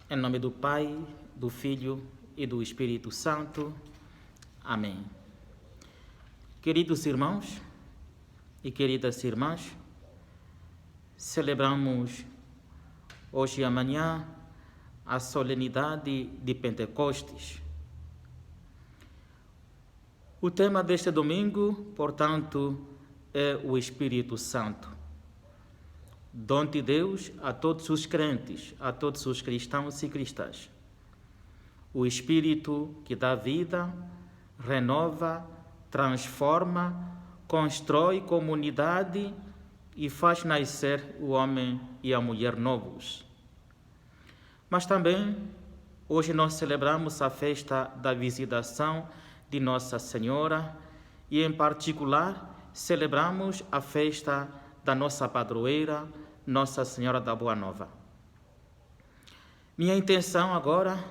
Em nome do Pai, do Filho e do Espírito Santo. Amém. Queridos irmãos e queridas irmãs, celebramos hoje e amanhã a solenidade de Pentecostes. O tema deste domingo, portanto, é o Espírito Santo. Dom de Deus a todos os crentes, a todos os cristãos e cristãs. O Espírito que dá vida, renova, transforma, constrói comunidade e faz nascer o homem e a mulher novos. Mas também, hoje nós celebramos a festa da visitação de Nossa Senhora e, em particular, celebramos a festa da nossa padroeira, Nossa Senhora da Boa Nova. Minha intenção agora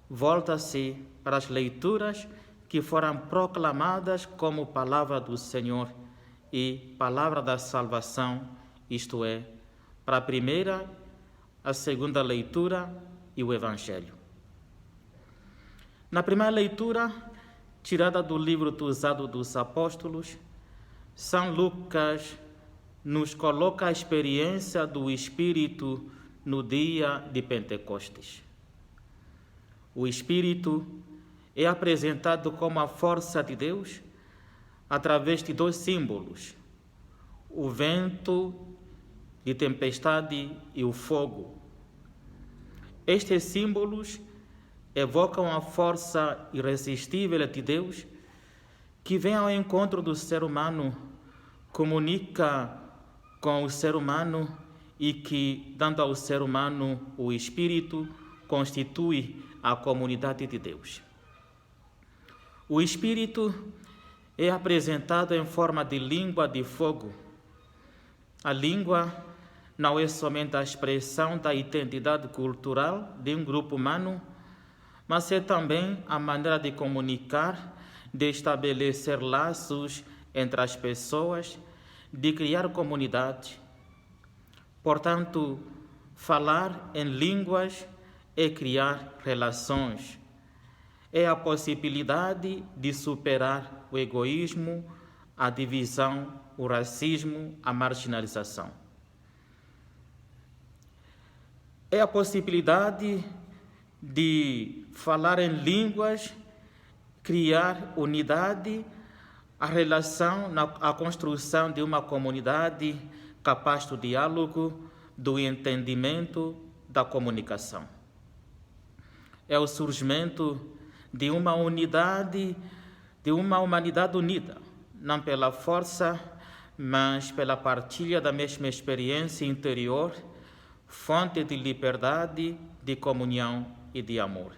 volta-se para as leituras que foram proclamadas como palavra do Senhor e palavra da salvação, isto é, para a primeira, a segunda leitura e o Evangelho. Na primeira leitura, tirada do livro dos Atos dos Apóstolos, São Lucas nos coloca a experiência do Espírito no dia de Pentecostes. O Espírito é apresentado como a força de Deus através de dois símbolos: o vento de tempestade e o fogo. Estes símbolos evocam a força irresistível de Deus que vem ao encontro do ser humano, comunica com o ser humano e que, dando ao ser humano o Espírito, constitui a comunidade de Deus. O Espírito é apresentado em forma de língua de fogo. A língua não é somente a expressão da identidade cultural de um grupo humano, mas é também a maneira de comunicar, de estabelecer laços entre as pessoas, de criar comunidade. Portanto, falar em línguas é criar relações. É a possibilidade de superar o egoísmo, a divisão, o racismo, a marginalização. É a possibilidade de falar em línguas, criar unidade, a relação, a construção de uma comunidade capaz do diálogo, do entendimento, da comunicação. É o surgimento de uma unidade, de uma humanidade unida, não pela força, mas pela partilha da mesma experiência interior, fonte de liberdade, de comunhão e de amor.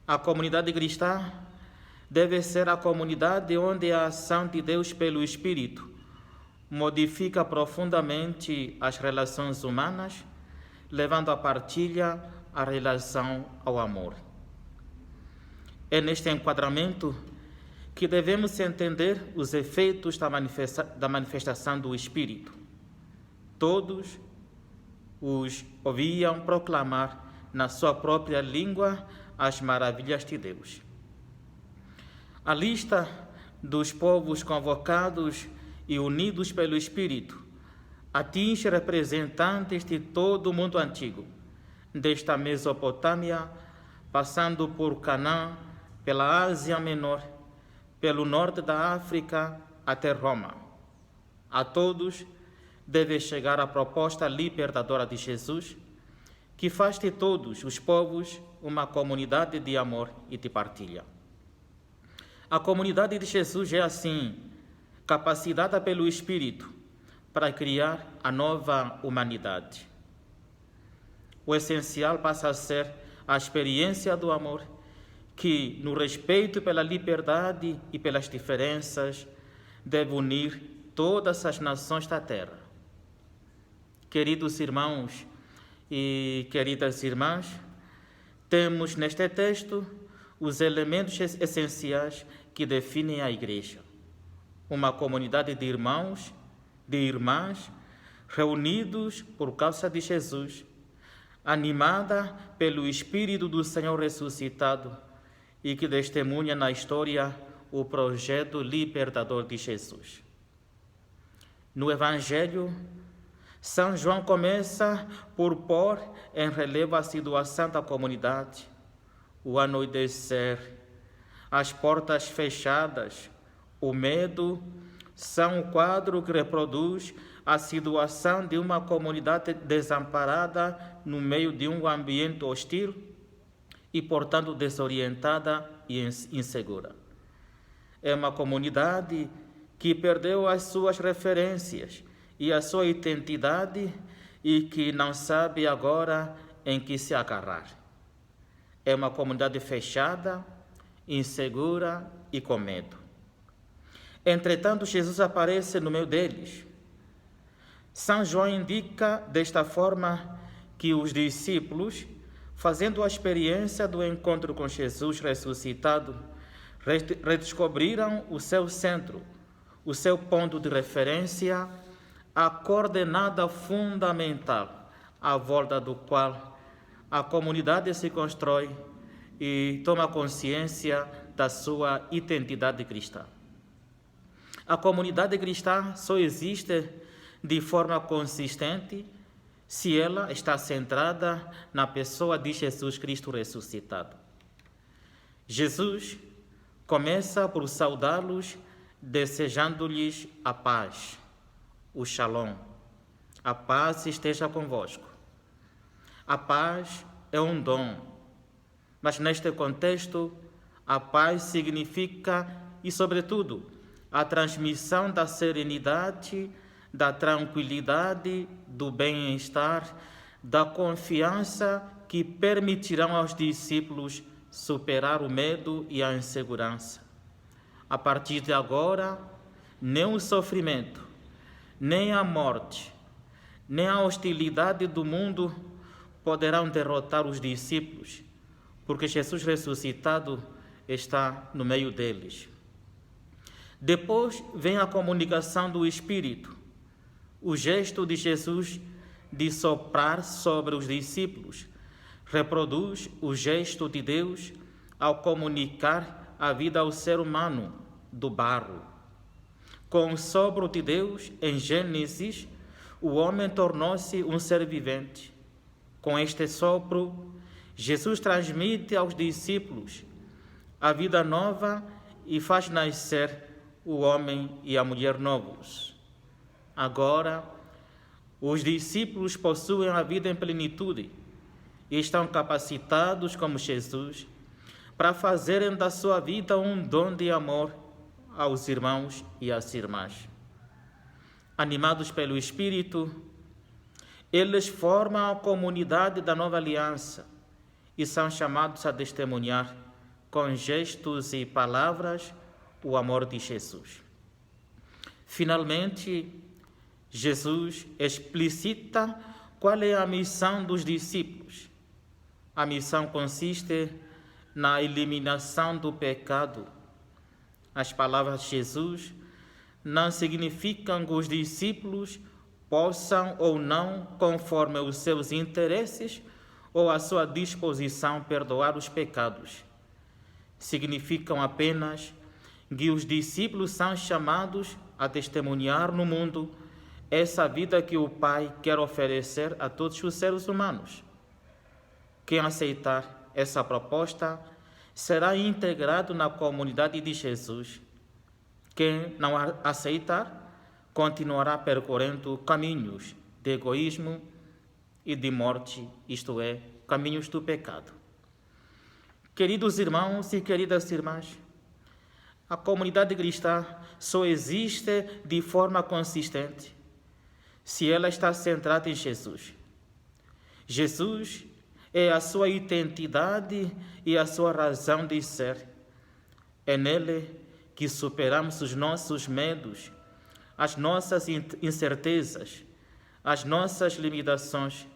A comunidade cristã deve ser a comunidade onde a ação de Deus pelo Espírito modifica profundamente as relações humanas, levando a partilha, a relação ao amor. É neste enquadramento que devemos entender os efeitos da manifestação do Espírito. Todos os ouviam proclamar na sua própria língua as maravilhas de Deus. A lista dos povos convocados e unidos pelo Espírito atinge representantes de todo o mundo antigo, desde a Mesopotâmia, passando por Canaã, pela Ásia Menor, pelo norte da África até Roma. A todos deve chegar a proposta libertadora de Jesus, que faz de todos os povos uma comunidade de amor e de partilha. A comunidade de Jesus é, assim, capacitada pelo Espírito para criar a nova humanidade. O essencial passa a ser a experiência do amor, que, no respeito pela liberdade e pelas diferenças, deve unir todas as nações da terra. Queridos irmãos e queridas irmãs, temos neste texto os elementos essenciais que definem a Igreja. Uma comunidade de irmãos, de irmãs, reunidos por causa de Jesus, animada pelo Espírito do Senhor ressuscitado e que testemunha na história o projeto libertador de Jesus. No Evangelho, São João começa por pôr em relevo a situação da comunidade, o anoitecer, as portas fechadas, o medo, são o quadro que reproduz a situação de uma comunidade desamparada no meio de um ambiente hostil e, portanto, desorientada e insegura. É uma comunidade que perdeu as suas referências e a sua identidade e que não sabe agora em que se agarrar. É uma comunidade fechada, insegura e com medo. Entretanto, Jesus aparece no meio deles. São João indica desta forma que os discípulos, fazendo a experiência do encontro com Jesus ressuscitado, redescobriram o seu centro, o seu ponto de referência, a coordenada fundamental à volta do qual a comunidade se constrói e toma consciência da sua identidade cristã. A comunidade cristã só existe de forma consistente se ela está centrada na pessoa de Jesus Cristo ressuscitado. Jesus começa por saudá-los, desejando-lhes a paz, o shalom. A paz esteja convosco. A paz é um dom, mas neste contexto, a paz significa, e sobretudo, a transmissão da serenidade, da tranquilidade, do bem-estar, da confiança que permitirão aos discípulos superar o medo e a insegurança. A partir de agora, nem o sofrimento, nem a morte, nem a hostilidade do mundo poderão derrotar os discípulos, porque Jesus ressuscitado está no meio deles. Depois vem a comunicação do Espírito, o gesto de Jesus de soprar sobre os discípulos reproduz o gesto de Deus ao comunicar a vida ao ser humano do barro. Com o sopro de Deus, em Gênesis, o homem tornou-se um ser vivente. Com este sopro, Jesus transmite aos discípulos a vida nova e faz nascer o homem e a mulher novos. Agora, os discípulos possuem a vida em plenitude e estão capacitados, como Jesus, para fazerem da sua vida um dom de amor aos irmãos e às irmãs. Animados pelo Espírito, eles formam a comunidade da nova aliança e são chamados a testemunhar com gestos e palavras o amor de Jesus. Finalmente, Jesus explicita qual é a missão dos discípulos. A missão consiste na eliminação do pecado. As palavras de Jesus não significam que os discípulos possam ou não, conforme os seus interesses ou a sua disposição, perdoar os pecados. Significam apenas que os discípulos são chamados a testemunhar no mundo essa vida que o Pai quer oferecer a todos os seres humanos. Quem aceitar essa proposta será integrado na comunidade de Jesus. Quem não aceitar continuará percorrendo caminhos de egoísmo e de morte, isto é, caminhos do pecado. Queridos irmãos e queridas irmãs, a comunidade cristã só existe de forma consistente se ela está centrada em Jesus. Jesus é a sua identidade e a sua razão de ser. É nele que superamos os nossos medos, as nossas incertezas, as nossas limitações,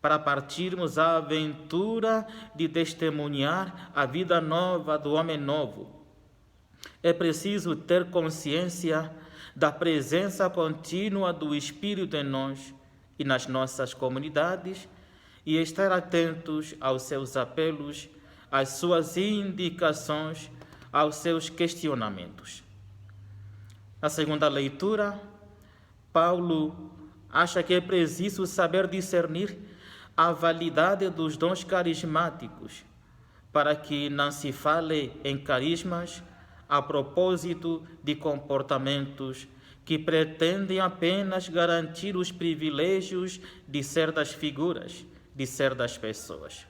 para partirmos à aventura de testemunhar a vida nova do homem novo. É preciso ter consciência da presença contínua do Espírito em nós e nas nossas comunidades e estar atentos aos seus apelos, às suas indicações, aos seus questionamentos. Na segunda leitura, Paulo acha que é preciso saber discernir a validade dos dons carismáticos, para que não se fale em carismas a propósito de comportamentos que pretendem apenas garantir os privilégios de certas figuras, de certas pessoas.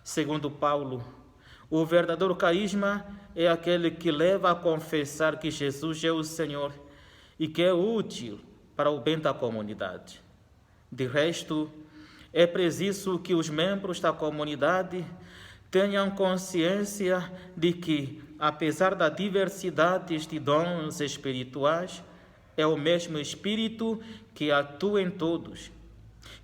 Segundo Paulo, o verdadeiro carisma é aquele que leva a confessar que Jesus é o Senhor e que é útil para o bem da comunidade. De resto, é preciso que os membros da comunidade tenham consciência de que, apesar da diversidade de dons espirituais, é o mesmo Espírito que atua em todos,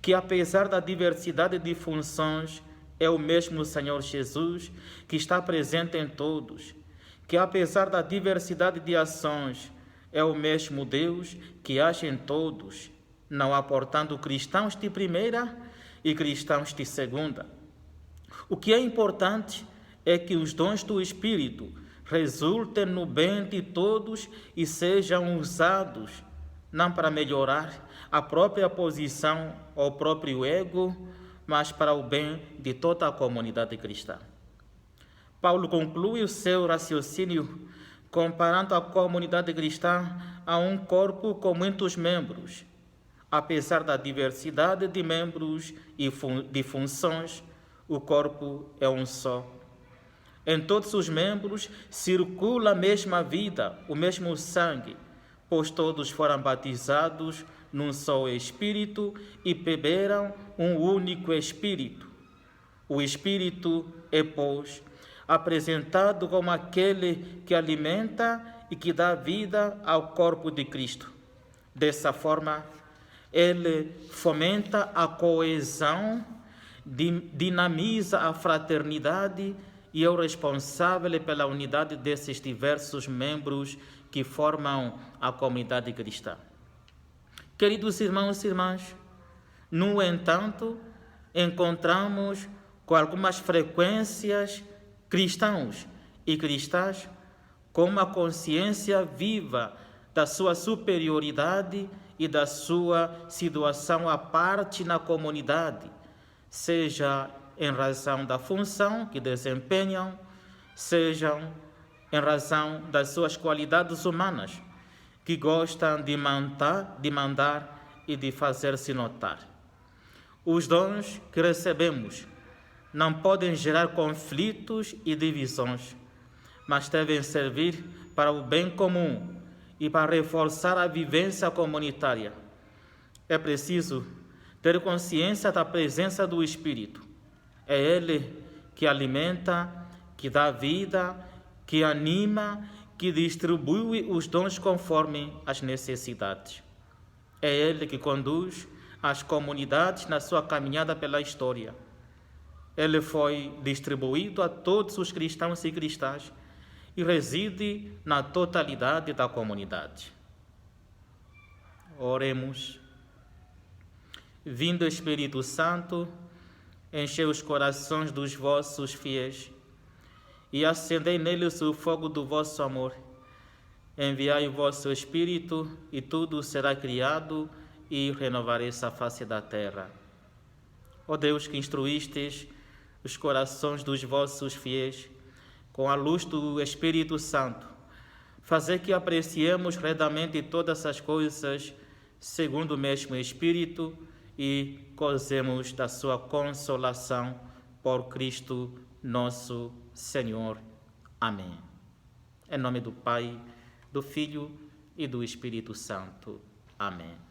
que apesar da diversidade de funções, é o mesmo Senhor Jesus que está presente em todos, que apesar da diversidade de ações, é o mesmo Deus que age em todos, não aportando cristãos de primeira e cristãos de segunda. O que é importante é que os dons do Espírito resultem no bem de todos e sejam usados não para melhorar a própria posição ou o próprio ego, mas para o bem de toda a comunidade cristã. Paulo conclui o seu raciocínio comparando a comunidade cristã a um corpo com muitos membros. Apesar da diversidade de membros e de funções, o corpo é um só. Em todos os membros circula a mesma vida, o mesmo sangue, pois todos foram batizados num só Espírito e beberam um único Espírito. O Espírito é, pois, apresentado como aquele que alimenta e que dá vida ao corpo de Cristo. Dessa forma, ele fomenta a coesão, dinamiza a fraternidade e é o responsável pela unidade desses diversos membros que formam a comunidade cristã. Queridos irmãos e irmãs, no entanto, encontramos com algumas frequências cristãos e cristãs com uma consciência viva da sua superioridade e da sua situação à parte na comunidade, seja em razão da função que desempenham, sejam em razão das suas qualidades humanas, que gostam de mandar e de fazer-se notar. Os dons que recebemos não podem gerar conflitos e divisões, mas devem servir para o bem comum e para reforçar a vivência comunitária. É preciso ter consciência da presença do Espírito. É Ele que alimenta, que dá vida, que anima, que distribui os dons conforme as necessidades. É Ele que conduz as comunidades na sua caminhada pela história. Ele foi distribuído a todos os cristãos e cristãs e reside na totalidade da comunidade. Oremos. Vindo Espírito Santo, enchei os corações dos vossos fiéis e acendei neles o fogo do vosso amor. Enviai o vosso Espírito e tudo será criado e renovareis a face da terra. Ó Deus, que instruístes os corações dos vossos fiéis com a luz do Espírito Santo, fazei que apreciemos retamente todas as coisas segundo o mesmo Espírito e gozemos da sua consolação por Cristo nosso Senhor. Amém. Em nome do Pai, do Filho e do Espírito Santo. Amém.